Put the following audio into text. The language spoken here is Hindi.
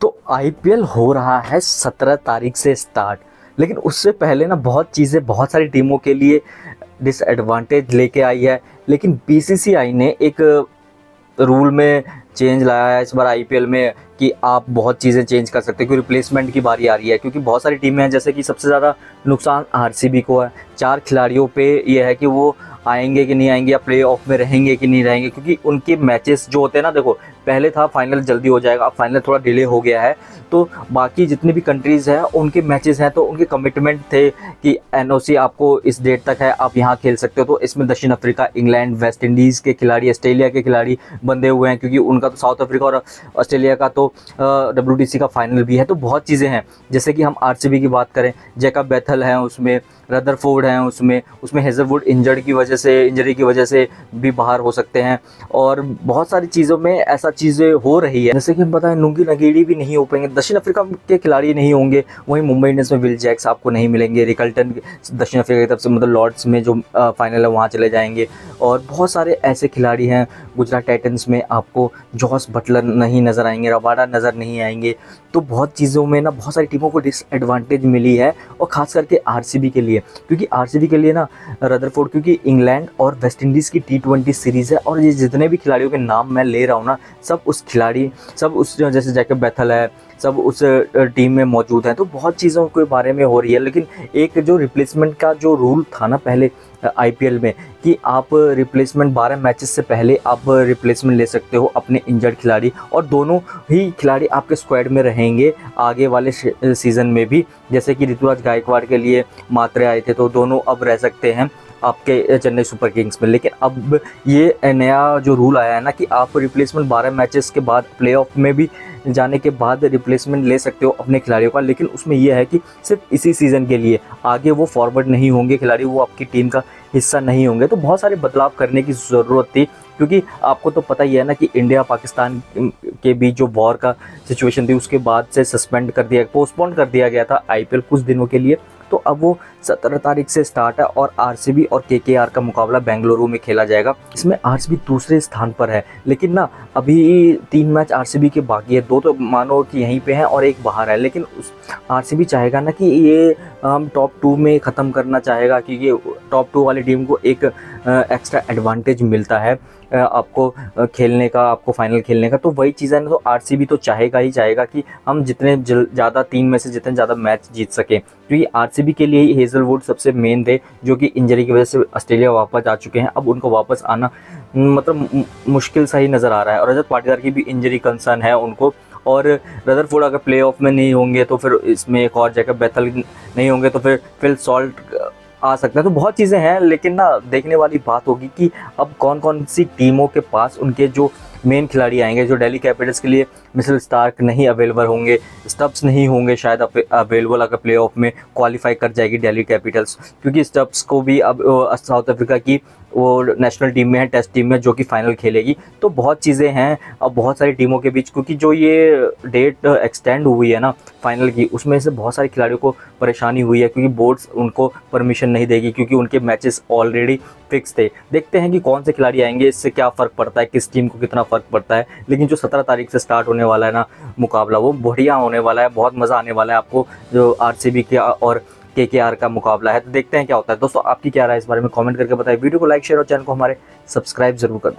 तो आईपीएल हो रहा है 17 तारीख से स्टार्ट, लेकिन उससे पहले ना बहुत चीज़ें बहुत सारी टीमों के लिए डिसएडवांटेज लेके आई है। लेकिन बीसीसीआई ने एक रूल में चेंज लाया है इस बार आईपीएल में कि आप बहुत चीज़ें चेंज कर सकते हैं, क्योंकि रिप्लेसमेंट की बारी आ रही है। क्योंकि बहुत सारी टीमें हैं, जैसे कि सबसे ज़्यादा नुकसान आरसीबी को है। 4 खिलाड़ियों पे ये है कि वो आएंगे कि नहीं आएंगे या प्ले ऑफ में रहेंगे कि नहीं रहेंगे, क्योंकि उनके मैचेस जो होते हैं ना, देखो पहले था फाइनल जल्दी हो जाएगा, अब फाइनल थोड़ा डिले हो गया है। तो बाकी जितनी भी कंट्रीज़ हैं उनके मैचेस हैं, तो उनके कमिटमेंट थे कि एनओसी आपको इस डेट तक है, आप यहाँ खेल सकते हो। तो इसमें दक्षिण अफ्रीका, इंग्लैंड, वेस्ट इंडीज़ के खिलाड़ी, ऑस्ट्रेलिया के खिलाड़ी बंधे हुए हैं, क्योंकि उनका तो साउथ अफ्रीका और ऑस्ट्रेलिया का तो WTC का फाइनल भी है। तो बहुत चीज़ें हैं, जैसे कि हम आरसीबी की बात करें, जैकब बेथल हैं उसमें, रदरफोर्ड हैं उसमें हेजलवुड इंजरी की वजह से भी बाहर हो सकते हैं, और बहुत सारी चीज़ों में ऐसा चीज़ें हो रही है। जैसे कि हम बताएं, नुंगी नगीड़ी भी नहीं हो पाएंगे, दक्षिण अफ्रीका के खिलाड़ी नहीं होंगे। वहीं मुंबई इंडियंस में विल जैक्स आपको नहीं मिलेंगे, रिकल्टन दक्षिण अफ्रीका की तरफ से मतलब लॉर्ड्स में जो फाइनल है वहाँ चले जाएंगे, और बहुत सारे ऐसे खिलाड़ी हैं। गुजरात टाइटंस में आपको जॉस बटलर नहीं नज़र आएंगे, रबाडा नज़र नहीं आएंगे। तो बहुत चीज़ों में ना बहुत सारी टीमों को डिसएडवांटेज मिली है, और ख़ास करके आरसीबी के लिए, क्योंकि आरसीबी के लिए ना रदरफोर्ड, क्योंकि इंग्लैंड और वेस्ट इंडीज़ की T20 सीरीज़ है, और ये जितने भी खिलाड़ियों के नाम मैं ले रहा हूँ ना, सब उस जैसे जैकब बेथल है, सब उस टीम में मौजूद हैं। तो बहुत चीज़ों के बारे में हो रही है। लेकिन एक जो रिप्लेसमेंट का जो रूल था ना पहले आईपीएल में, कि आप रिप्लेसमेंट 12 मैचेस से पहले आप रिप्लेसमेंट ले सकते हो अपने इंजर्ड खिलाड़ी, और दोनों ही खिलाड़ी आपके स्क्वाड में रहेंगे आगे वाले सीज़न में भी। जैसे कि ऋतुराज गायकवाड़ के लिए मात्रे आए थे, तो दोनों अब रह सकते हैं आपके चेन्नई सुपर किंग्स में। लेकिन अब ये नया जो रूल आया है ना, कि आप रिप्लेसमेंट 12 मैचेस के बाद प्लेऑफ में भी जाने के बाद रिप्लेसमेंट ले सकते हो अपने खिलाड़ियों का। लेकिन उसमें यह है कि सिर्फ इसी सीज़न के लिए, आगे वो फॉरवर्ड नहीं होंगे खिलाड़ी, वो आपकी टीम का हिस्सा नहीं होंगे। तो बहुत सारे बदलाव करने की ज़रूरत थी, क्योंकि आपको तो पता ही है ना कि इंडिया पाकिस्तान के बीच जो वॉर का सिचुएशन थी, उसके बाद से पोस्टपोन कर दिया गया था आईपीएल कुछ दिनों के लिए। तो अब वो 17 तारीख से स्टार्ट है, और आरसीबी और केकेआर का मुकाबला बेंगलुरु में खेला जाएगा। इसमें आरसीबी दूसरे स्थान पर है, लेकिन ना अभी 3 मैच आरसीबी के बाकी है, 2 तो मानो कि यहीं पे हैं और 1 बाहर है। लेकिन उस आरसीबी चाहेगा ना कि ये टॉप 2 में ख़त्म करना चाहेगा, क्योंकि टॉप 2 वाली टीम को एक एक्स्ट्रा एडवांटेज मिलता है आपको खेलने का, आपको फाइनल खेलने का। तो वही चीज़ है ना, तो आरसीबी तो चाहेगा ही चाहेगा कि हम जितने ज़्यादा 3 में से जितने ज़्यादा मैच जीत सकें, क्योंकि आरसीबी के लिए ही हेजलवुड सबसे मेन थे, जो कि इंजरी की वजह से ऑस्ट्रेलिया वापस आ चुके हैं। अब उनको वापस आना मतलब मुश्किल सा ही नज़र आ रहा है, और रजत पाटीदार की भी इंजरी कंसर्न है उनको। और रदरफोर्ड अगर प्ले ऑफ में नहीं होंगे तो फिर इसमें एक और जैकब बेथल नहीं होंगे, तो फिर फिल सॉल्ट आ सकता है। तो बहुत चीज़ें हैं, लेकिन ना देखने वाली बात होगी कि अब कौन कौन सी टीमों के पास उनके जो मेन खिलाड़ी आएंगे। जो दिल्ली कैपिटल्स के लिए मिचेल स्टार्क नहीं अवेलेबल होंगे, स्टब्स नहीं होंगे शायद अवेलेबल, अगर प्ले ऑफ में क्वालिफाई कर जाएगी दिल्ली कैपिटल्स, क्योंकि स्टब्स को भी अब साउथ अफ्रीका की वो नेशनल टीम में है, टेस्ट टीम में, जो कि फाइनल खेलेगी। तो बहुत चीज़ें हैं अब बहुत सारी टीमों के बीच, क्योंकि जो ये डेट एक्सटेंड हुई है ना फाइनल की, उसमें से बहुत सारे खिलाड़ियों को परेशानी हुई है, क्योंकि बोर्ड्स उनको परमिशन नहीं देगी, क्योंकि उनके मैचेस ऑलरेडी फिक्स थे। देखते हैं कि कौन से खिलाड़ी आएंगे, इससे क्या फ़र्क पड़ता है, किस टीम को कितना फ़र्क पड़ता है। लेकिन जो 17 तारीख से स्टार्ट होने वाला है ना मुकाबला, वो बढ़िया होने वाला है, बहुत मज़ा आने वाला है आपको, जो आरसीबी के और केकेआर का मुकाबला है। तो देखते हैं क्या होता है। दोस्तों आपकी क्या राय इस बारे में कमेंट करके बताएं। वीडियो को लाइक, शेयर और चैनल को हमारे सब्सक्राइब जरूर कर दें।